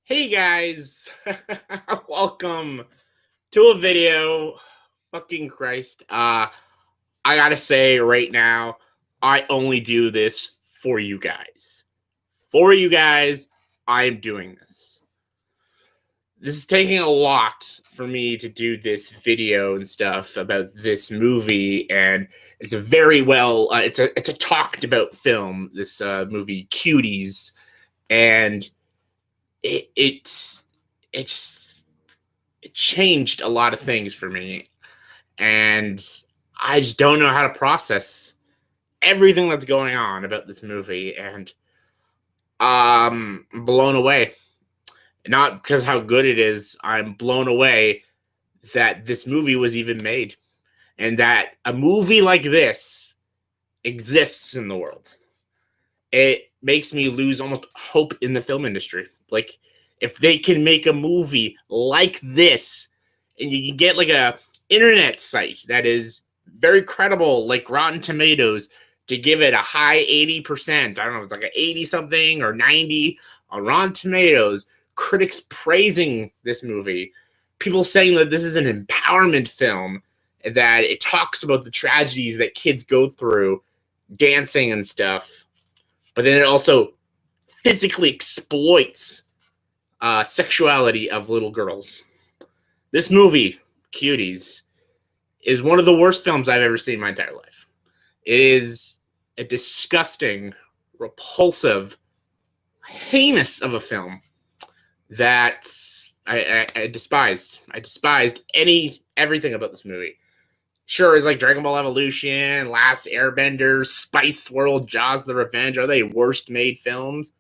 Hey guys, welcome to a video. Fucking Christ. I gotta say right now, I only do this for you guys. For you guys, I'm doing this. This is taking a lot for me to do this video and stuff about this movie, and it's a very well, it's a talked about film. This movie, Cuties, and it's it changed a lot of things for me, and I just don't know how to process everything that's going on about this movie, and I'm blown away. Not because how good it is, I'm blown away that this movie was even made, and that a movie like this exists in the world. It makes me lose almost hope in the film industry. Like, if they can make a movie like this, and you can get like a internet site that is very credible, like Rotten Tomatoes, to give it a high 80%. I don't know, it's like an 80 something or 90 on Rotten Tomatoes. Critics praising this movie. People saying that this is an empowerment film, that it talks about the tragedies that kids go through, dancing and stuff. But then it also physically exploits sexuality of little girls. This movie, Cuties, is one of the worst films I've ever seen in my entire life. It is a disgusting, repulsive, heinous of a film that I despised. I despised everything about this movie. Sure, it's like Dragon Ball Evolution, Last Airbender, Spice World, Jaws the Revenge. Are they worst made films?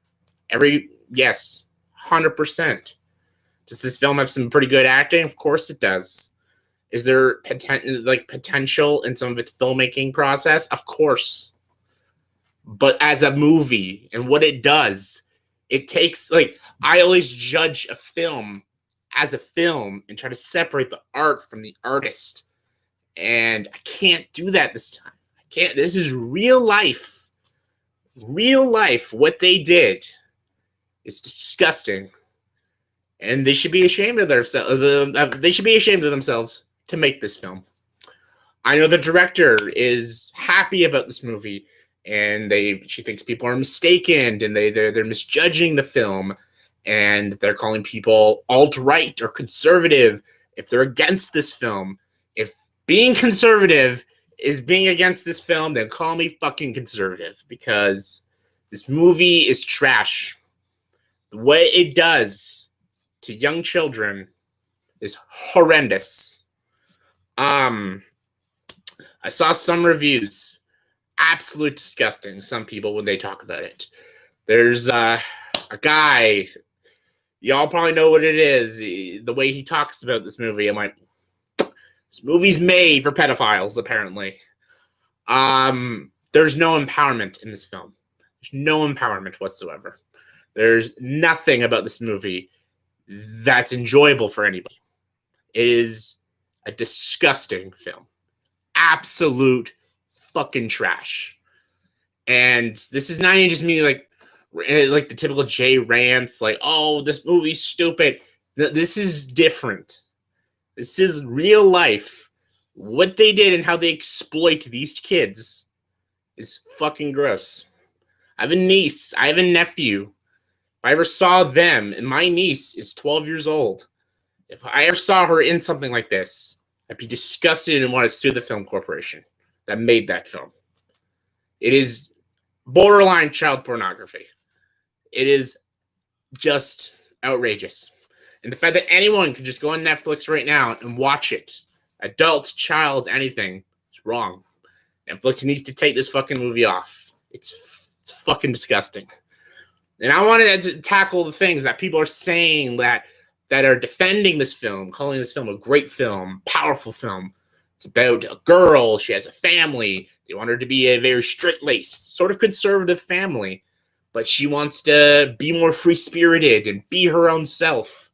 Yes, 100%. Does this film have some pretty good acting? Of course it does. Is there potential in some of its filmmaking process? Of course. But as a movie and what it does, it takes, I always judge a film as a film and try to separate the art from the artist. And I can't do that this time. I can't. This is real life. Real life. What they did is disgusting. And they should be ashamed of themselves. They should be ashamed of themselves to make this film. I know the director is happy about this movie, and she thinks people are mistaken, and they're misjudging the film, and they're calling people alt-right or conservative if they're against this film. If being conservative is being against this film, then call me fucking conservative, because this movie is trash. What it does to young children is horrendous. I saw some reviews, absolute disgusting. Some people when they talk about it. There's a guy, y'all probably know what it is. The way he talks about this movie, I'm like, this movie's made for pedophiles, apparently. There's no empowerment in this film. There's no empowerment whatsoever. There's nothing about this movie that's enjoyable for anybody. It is a disgusting film. Absolute fucking trash. And this is not even just me like the typical Jay rants, like, oh, this movie's stupid. This is different. This is real life. What they did and how they exploit these kids is fucking gross. I have a niece. I have a nephew. If I ever saw them, and my niece is 12 years old, if I ever saw her in something like this, I'd be disgusted and want to sue the film corporation that made that film. It is borderline child pornography. It is just outrageous. And the fact that anyone can just go on Netflix right now and watch it, adults, child, anything, it's wrong. Netflix needs to take this fucking movie off. It's fucking disgusting. And I wanted to tackle the things that people are saying that are defending this film, calling this film a great film, powerful film. It's about a girl. She has a family. They want her to be a very straight-laced, sort of conservative family. But she wants to be more free-spirited and be her own self.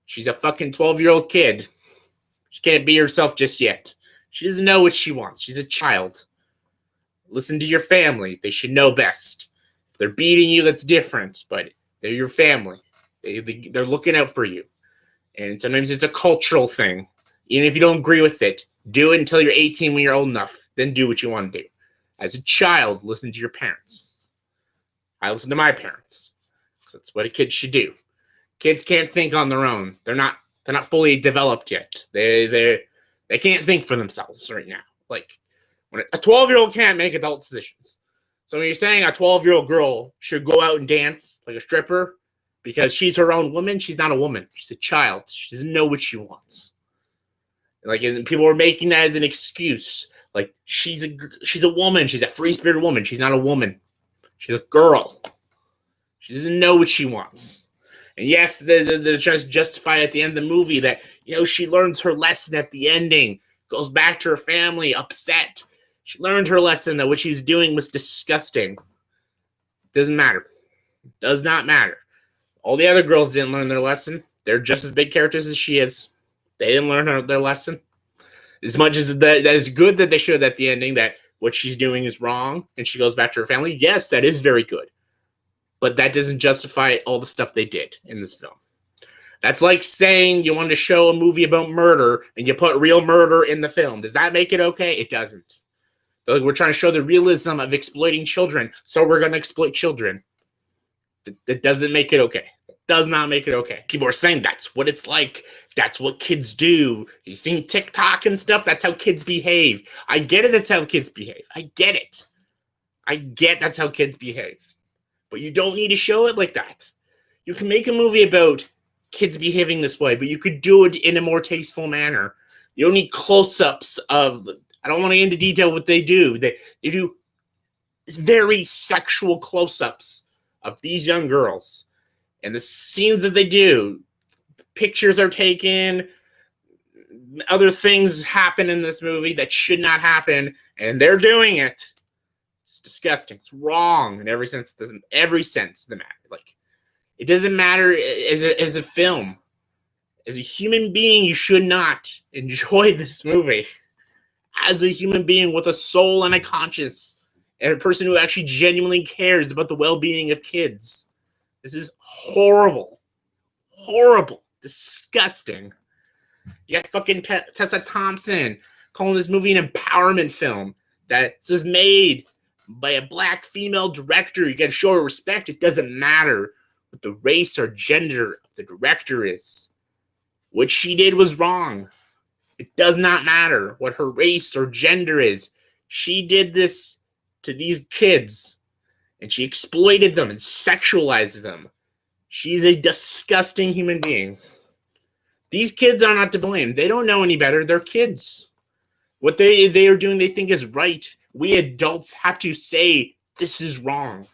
She's a fucking 12-year-old kid. She can't be herself just yet. She doesn't know what she wants. She's a child. Listen to your family. They should know best. If they're beating you, that's different. But they're your family. They're looking out for you. And sometimes it's a cultural thing. Even if you don't agree with it, do it until you're 18 when you're old enough. Then do what you want to do. As a child, listen to your parents. I listen to my parents. That's what a kid should do. Kids can't think on their own. They're not fully developed yet. They can't think for themselves right now. Like when a 12-year-old can't make adult decisions. So when you're saying a 12-year-old girl should go out and dance like a stripper because she's her own woman, she's not a woman. She's a child. She doesn't know what she wants. Like, and people are making that as an excuse. Like, she's a woman. She's a free-spirited woman. She's not a woman. She's a girl. She doesn't know what she wants. And yes, they're just justify at the end of the movie that, she learns her lesson at the ending, goes back to her family, upset. She learned her lesson that what she was doing was disgusting. Doesn't matter. Does not matter. All the other girls didn't learn their lesson. They're just as big characters as she is. They didn't learn their lesson. As much as that is good that they showed at the ending that what she's doing is wrong and she goes back to her family. Yes, that is very good. But that doesn't justify all the stuff they did in this film. That's like saying you wanted to show a movie about murder and you put real murder in the film. Does that make it okay? It doesn't. Like, we're trying to show the realism of exploiting children, so we're going to exploit children. That doesn't make it okay. It does not make it okay. People are saying that's what it's like. That's what kids do. You've seen TikTok and stuff. That's how kids behave. I get it. That's how kids behave. I get it. I get that's how kids behave. But you don't need to show it like that. You can make a movie about kids behaving this way, but you could do it in a more tasteful manner. You don't need close-ups of... I don't want to get into detail what they do. They do very sexual close-ups of these young girls. And the scenes that they do, pictures are taken, other things happen in this movie that should not happen, and they're doing it. It's disgusting. It's wrong in every sense. Every sense of the matter. Like, it doesn't matter as a film. As a human being, you should not enjoy this movie. As a human being with a soul and a conscience, and a person who actually genuinely cares about the well-being of kids. This is horrible. Horrible. Disgusting. You got fucking Tessa Thompson calling this movie an empowerment film that is made by a black female director. You gotta show her respect. It doesn't matter what the race or gender of the director is. What she did was wrong. It does not matter what her race or gender is. She did this to these kids, and she exploited them and sexualized them. She's a disgusting human being. These kids are not to blame. They don't know any better. They're kids. What they are doing, they think is right. We adults have to say, this is wrong,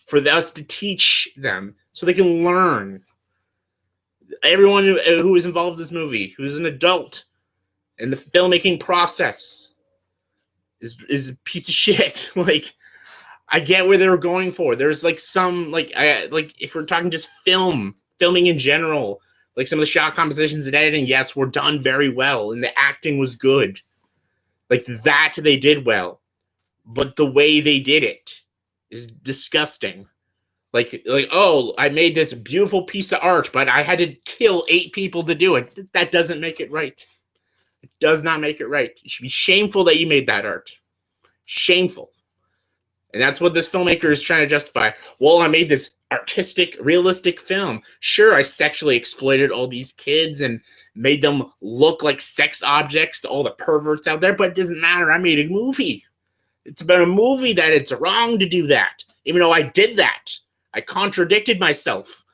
for us to teach them so they can learn. Everyone who is involved in this movie, who's an adult in the filmmaking process, is a piece of shit. Like, I get where they were going for. There's like some like if we're talking just filming in general, like some of the shot compositions and editing, yes, were done very well, and the acting was good. Like that, they did well, but the way they did it is disgusting. Like, oh, I made this beautiful piece of art, but I had to kill 8 people to do it. That doesn't make it right. It does not make it right. You should be shameful that you made that art. Shameful. And that's what this filmmaker is trying to justify. Well, I made this artistic, realistic film. Sure, I sexually exploited all these kids and made them look like sex objects to all the perverts out there, but it doesn't matter. I made a movie. It's about a movie that it's wrong to do that. Even though I did that. I contradicted myself.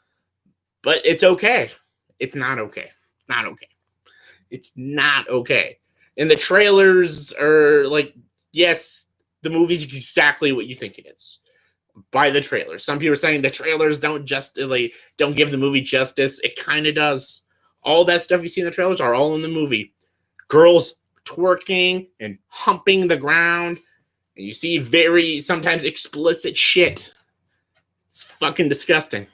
But it's okay. It's not okay. Not okay. It's not okay. And the trailers are like, yes, the movie's exactly what you think it is. By the trailers. Some people are saying the trailers don't give the movie justice. It kind of does. All that stuff you see in the trailers are all in the movie. Girls twerking and humping the ground. And you see very, sometimes explicit shit. It's fucking disgusting.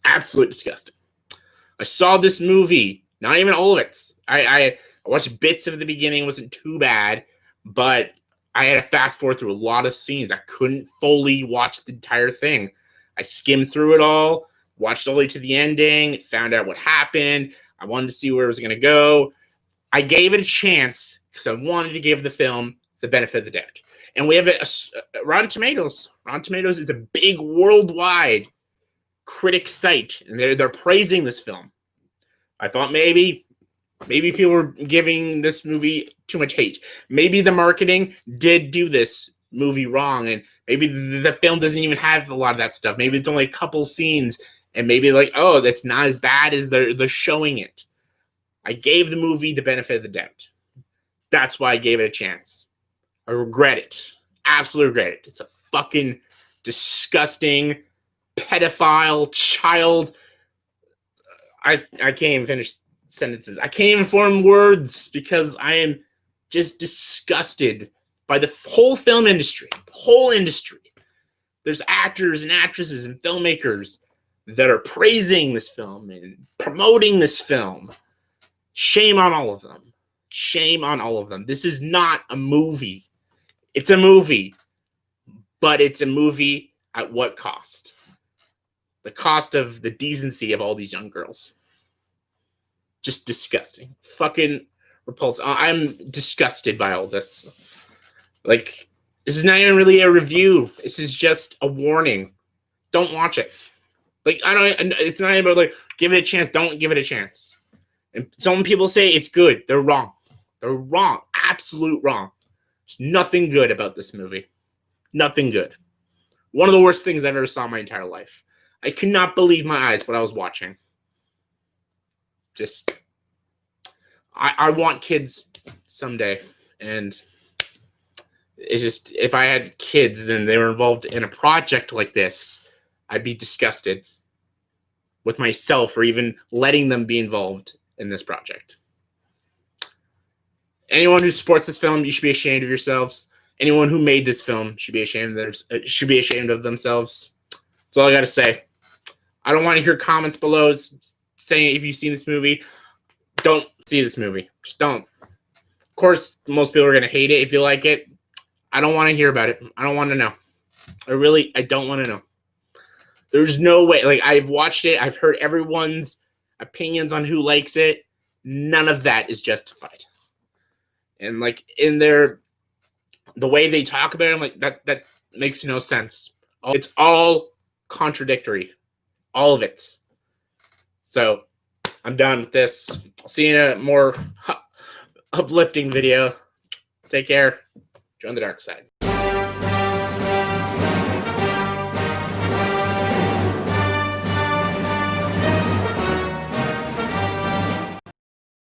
Absolutely disgusting. I saw this movie. Not even all of it. I watched bits of the beginning. It wasn't too bad. But I had to fast forward through a lot of scenes. I couldn't fully watch the entire thing. I skimmed through it all. Watched all the way to the ending, found out what happened. I wanted to see where it was going to go. I gave it a chance because I wanted to give the film the benefit of the doubt. And we have a Rotten Tomatoes. Rotten Tomatoes is a big worldwide critic site, and they're praising this film. I thought maybe people were giving this movie too much hate. Maybe the marketing did do this movie wrong, and maybe the film doesn't even have a lot of that stuff. Maybe it's only a couple scenes, and maybe like, oh, that's not as bad as they're showing it. I gave the movie the benefit of the doubt. That's why I gave it a chance. I regret it. Absolutely regret it. It's a fucking disgusting pedophile child. I can't even finish sentences. I can't even form words because I am just disgusted by the whole film industry. The whole industry. There's actors and actresses and filmmakers that are praising this film and promoting this film. Shame on all of them. Shame on all of them. This is not a movie. It's a movie, but it's a movie at what cost? The cost of the decency of all these young girls. Just disgusting. Fucking repulsive. I'm disgusted by all this. Like, this is not even really a review. This is just a warning. Don't watch it. Like, it's not even about, like, give it a chance. Don't give it a chance. And some people say it's good. They're wrong. They're wrong. Absolute wrong. There's nothing good about this movie. Nothing good. One of the worst things I've ever saw in my entire life. I could not believe my eyes what I was watching. Just, I want kids someday. And it's just, if I had kids, then they were involved in a project like this, I'd be disgusted with myself for even letting them be involved in this project. Anyone who supports this film, you should be ashamed of yourselves. Anyone who made this film should be ashamed of themselves. That's all I got to say. I don't want to hear comments below saying if you've seen this movie. Don't see this movie. Just don't. Of course, most people are going to hate it if you like it. I don't want to hear about it. I don't want to know. I don't want to know. There's no way. Like, I've watched it. I've heard everyone's opinions on who likes it. None of that is justified. And like the way they talk about it, I'm like, that makes no sense. It's all contradictory. All of it. So I'm done with this. I'll see you in a more uplifting video. Take care. Join the dark side.